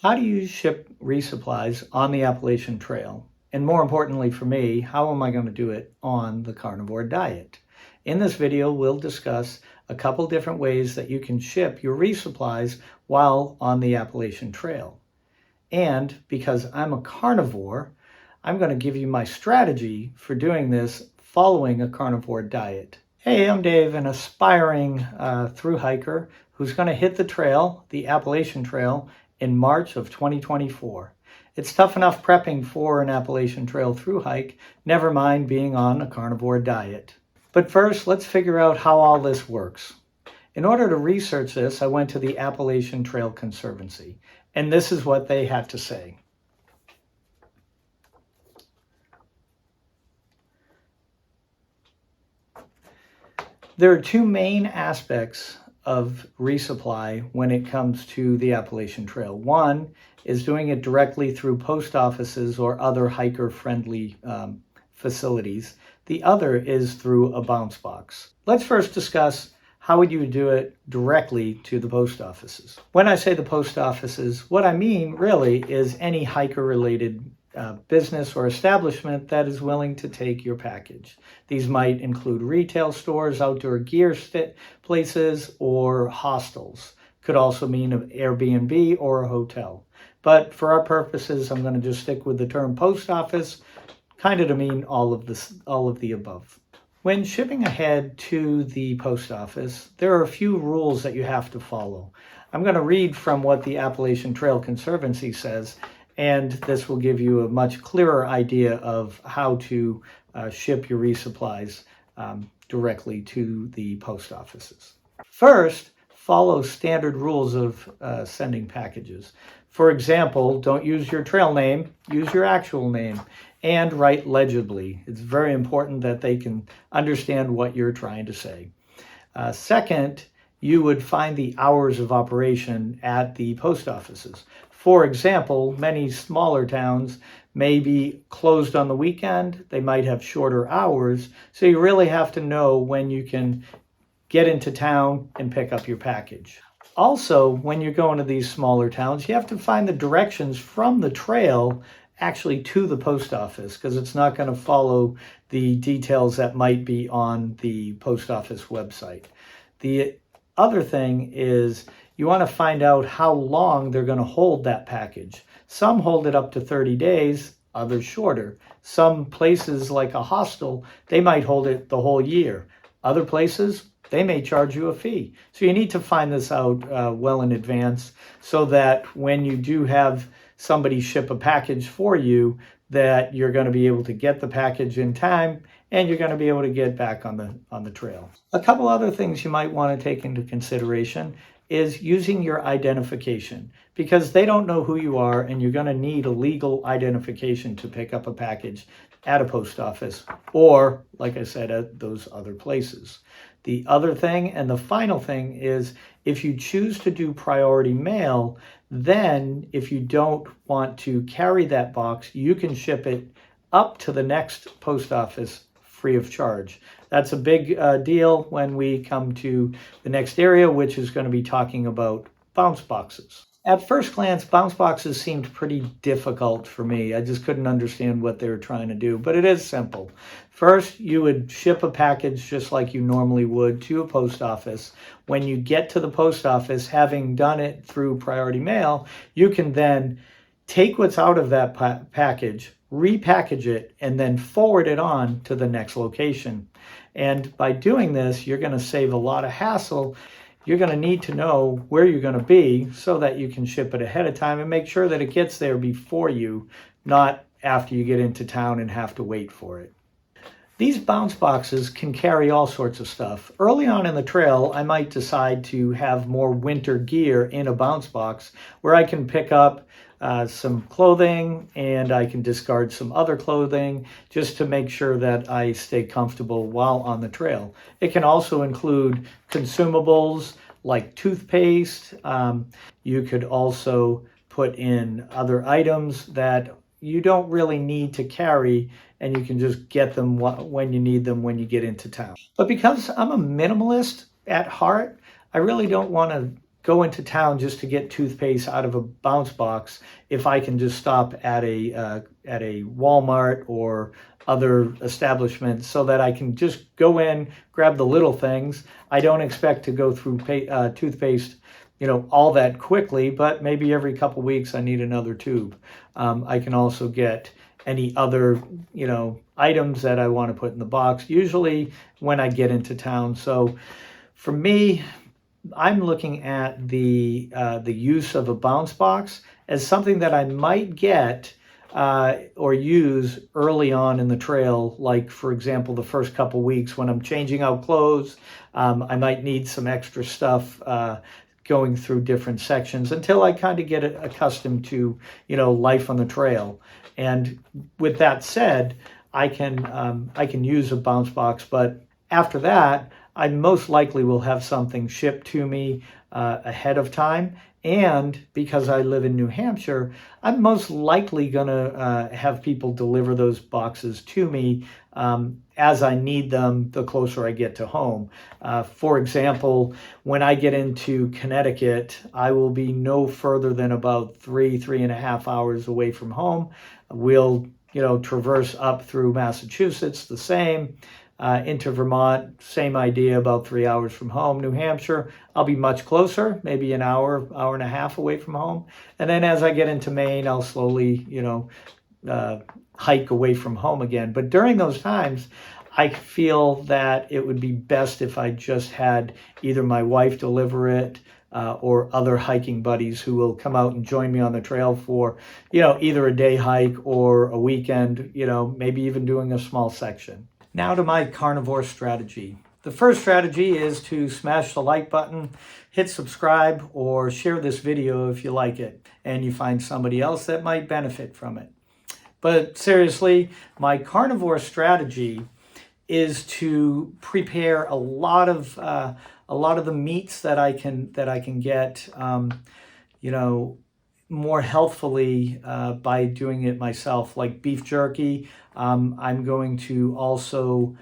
How do you ship resupplies on the Appalachian Trail? And more importantly for me, how am I going to do it on the carnivore diet? In this video, we'll discuss a couple different ways that you can ship your resupplies while on the Appalachian Trail. And because I'm a carnivore, I'm going to give you my strategy for doing this following a carnivore diet. Hey, I'm Dave, an aspiring thru hiker who's going to hit the trail, the Appalachian Trail, in March of 2024. It's tough enough prepping for an Appalachian Trail thru hike, never mind being on a carnivore diet. But first, let's figure out how all this works. In order to research this, I went to the Appalachian Trail Conservancy, and this is what they had to say. There are two main aspects of resupply when it comes to the Appalachian Trail. One is doing it directly through post offices or other hiker-friendly facilities. The other is through a bounce box. Let's first discuss how would you do it directly to the post offices. When I say the post offices, what I mean really is any hiker-related business or establishment that is willing to take your package. These might include retail stores, outdoor gear places, or hostels. Could also mean an Airbnb or a hotel. But for our purposes, I'm going to just stick with the term post office, kind of to mean all of the above. When shipping ahead to the post office, there are a few rules that you have to follow. I'm going to read from what the Appalachian Trail Conservancy says, and this will give you a much clearer idea of how to ship your resupplies directly to the post offices. First, follow standard rules of sending packages. For example, don't use your trail name, use your actual name, and write legibly. It's very important that they can understand what you're trying to say. Second, you would find the hours of operation at the post offices. For example, many smaller towns may be closed on the weekend. They might have shorter hours. So you really have to know when you can get into town and pick up your package. Also, when you're going to these smaller towns, you have to find the directions from the trail actually to the post office, because it's not going to follow the details that might be on the post office website. The other thing is you want to find out how long they're going to hold that package. Some hold it up to 30 days, others shorter. Some places like a hostel, they might hold it the whole year. Other places, they may charge you a fee. So you need to find this out well in advance so that when you do have somebody ship a package for you, that you're going to be able to get the package in time and you're going to be able to get back on the trail. A couple other things you might want to take into consideration is using your identification, because they don't know who you are and you're going to need a legal identification to pick up a package at a post office or, like I said, at those other places. The other thing and the final thing is if you choose to do priority mail, then if you don't want to carry that box, you can ship it up to the next post office free of charge. That's a big deal when we come to the next area, which is going to be talking about bounce boxes. At first glance, bounce boxes seemed pretty difficult for me. I just couldn't understand what they were trying to do, but it is simple. First, you would ship a package just like you normally would to a post office. When you get to the post office, having done it through priority mail, you can then take what's out of that package, repackage it, and then forward it on to the next location. And by doing this, you're going to save a lot of hassle. You're going to need to know where you're going to be so that you can ship it ahead of time and make sure that it gets there before you, not after you get into town and have to wait for it. These bounce boxes can carry all sorts of stuff. Early on in the trail, I might decide to have more winter gear in a bounce box where I can pick up some clothing and I can discard some other clothing just to make sure that I stay comfortable while on the trail. It can also include consumables like toothpaste. You could also put in other items that you don't really need to carry, and you can just get them when you need them when you get into town. But because I'm a minimalist at heart, I really don't want to go into town just to get toothpaste out of a bounce box if I can just stop at a Walmart or other establishments so that I can just go in, grab the little things. I don't expect to go through toothpaste, all that quickly, but maybe every couple weeks I need another tube. I can also get any other, items that I want to put in the box, usually when I get into town. So for me, I'm looking at the use of a bounce box as something that I might get or use early on in the trail, like for example, the first couple weeks when I'm changing out clothes. I might need some extra stuff going through different sections until I kind of get accustomed to, life on the trail. And with that said, I can use a bounce box, but after that, I most likely will have something shipped to me ahead of time. And because I live in New Hampshire, I'm most likely going to have people deliver those boxes to me as I need them the closer I get to home. For example, when I get into Connecticut, I will be no further than about 3.5 hours away from home. We'll, traverse up through Massachusetts, the same. Into Vermont, same idea, about 3 hours from home. New Hampshire, I'll be much closer, maybe an hour, hour and a half away from home. And then as I get into Maine, I'll slowly, hike away from home again. But during those times, I feel that it would be best if I just had either my wife deliver it or other hiking buddies who will come out and join me on the trail for, either a day hike or a weekend, maybe even doing a small section. Now to my carnivore strategy. The first strategy is to smash the like button, hit subscribe, or share this video if you like it and you find somebody else that might benefit from it. But seriously, my carnivore strategy is to prepare a lot of the meats that I can get, more healthfully by doing it myself, like beef jerky. I'm going to also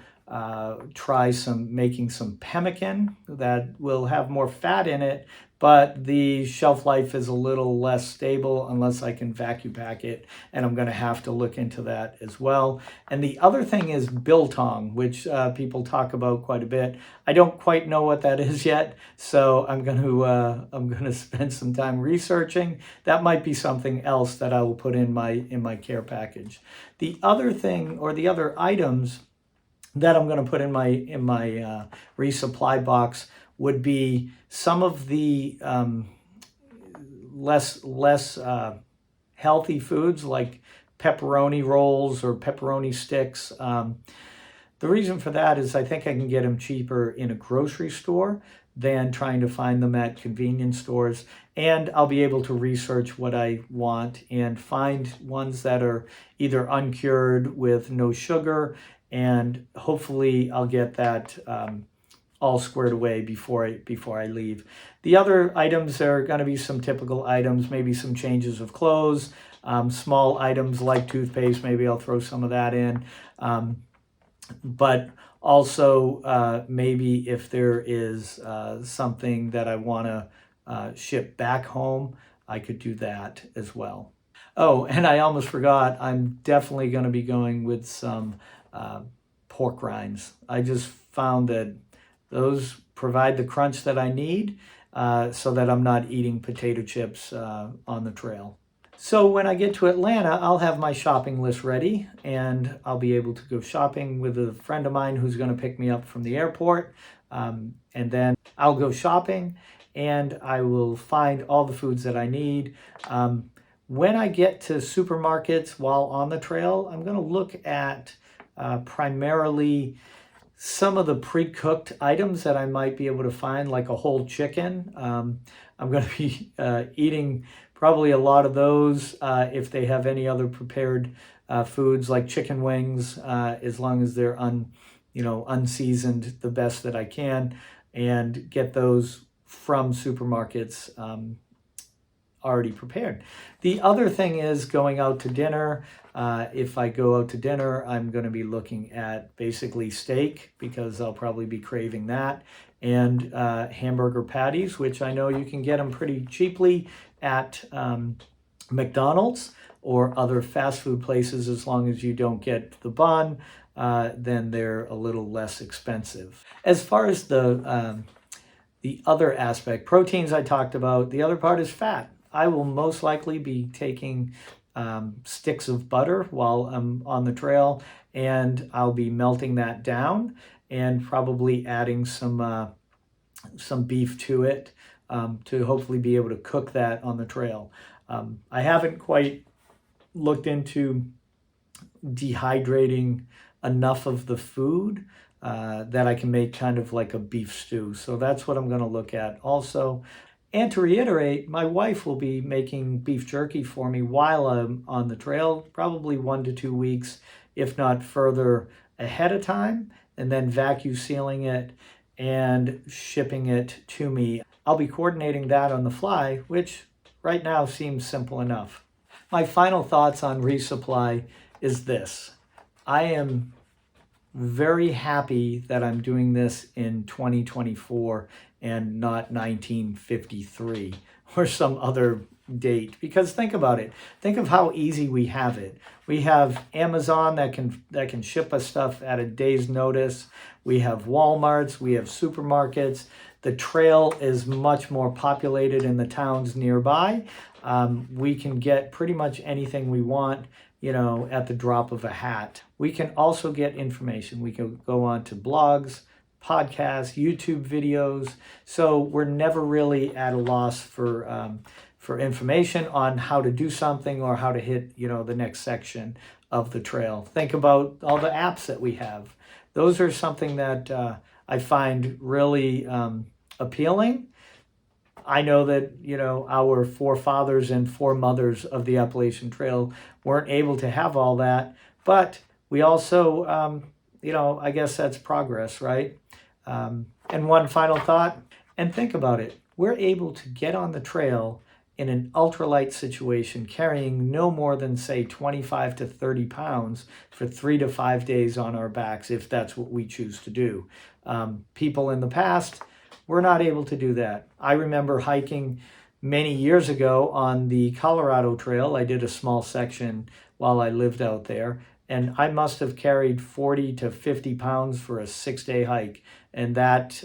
try making some pemmican that will have more fat in it, but the shelf life is a little less stable unless I can vacuum pack it, and I'm going to have to look into that as well. And the other thing is biltong, which people talk about quite a bit. I don't quite know what that is yet, so I'm going to spend some time researching. That might be something else that I will put in my care package. The other thing, or the other items that I'm going to put in my resupply box would be some of the less healthy foods like pepperoni rolls or pepperoni sticks. The reason for that is I think I can get them cheaper in a grocery store than trying to find them at convenience stores. And I'll be able to research what I want and find ones that are either uncured with no sugar, and hopefully I'll get that all squared away before I leave. The other items are going to be some typical items, maybe some changes of clothes, small items like toothpaste, maybe I'll throw some of that in. But also maybe if there is something that I want to ship back home, I could do that as well. Oh, and I almost forgot, I'm definitely going to be going with some pork rinds. I just found that those provide the crunch that I need so that I'm not eating potato chips on the trail. So when I get to Atlanta, I'll have my shopping list ready, and I'll be able to go shopping with a friend of mine who's going to pick me up from the airport. And then I'll go shopping, and I will find all the foods that I need. When I get to supermarkets while on the trail, I'm going to look at primarily some of the pre-cooked items that I might be able to find, like a whole chicken. I'm going to be eating probably a lot of those if they have any other prepared foods like chicken wings, as long as they're unseasoned, the best that I can, and get those from supermarkets already prepared. The other thing is going out to dinner. If I go out to dinner, I'm going to be looking at basically steak, because I'll probably be craving that, and hamburger patties, which I know you can get them pretty cheaply at McDonald's or other fast food places. As long as you don't get the bun, then they're a little less expensive. As far as the other aspect, proteins I talked about, the other part is fat. I will most likely be taking sticks of butter while I'm on the trail, and I'll be melting that down and probably adding some beef to it to hopefully be able to cook that on the trail. I haven't quite looked into dehydrating enough of the food that I can make kind of like a beef stew. So that's what I'm going to look at also. And to reiterate, my wife will be making beef jerky for me while I'm on the trail, probably 1 to 2 weeks, if not further ahead of time, and then vacuum sealing it and shipping it to me. I'll be coordinating that on the fly, which right now seems simple enough. My final thoughts on Resupply is this. I am very happy that I'm doing this in 2024 and not 1953 or some other date, because think about it. Think of how easy we have it. We have Amazon that can ship us stuff at a day's notice. We have Walmarts, we have supermarkets. The trail is much more populated in the towns nearby. We can get pretty much anything we want, at the drop of a hat. We can also get information. We can go on to blogs, podcasts, YouTube videos. So we're never really at a loss for information on how to do something or how to hit, the next section of the trail. Think about all the apps that we have. Those are something that I find really appealing. I know that, our forefathers and foremothers of the Appalachian Trail weren't able to have all that, but we also, I guess that's progress, right? And one final thought, and think about it. We're able to get on the trail in an ultralight situation, carrying no more than, say, 25 to 30 pounds for 3 to 5 days on our backs, if that's what we choose to do. People in the past, we're not able to do that. I remember hiking many years ago on the Colorado Trail. I did a small section while I lived out there, and I must have carried 40 to 50 pounds for a 6-day hike. And that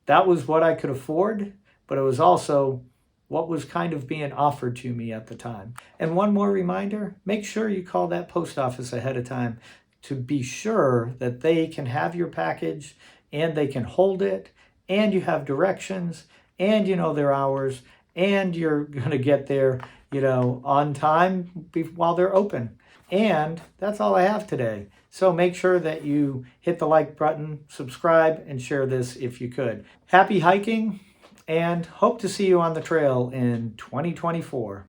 was what I could afford, but it was also what was kind of being offered to me at the time. And one more reminder, make sure you call that post office ahead of time to be sure that they can have your package and they can hold it, and you have directions, and their hours, and you're going to get there, on time while they're open. And that's all I have today. So make sure that you hit the like button, subscribe, and share this if you could. Happy hiking, and hope to see you on the trail in 2024.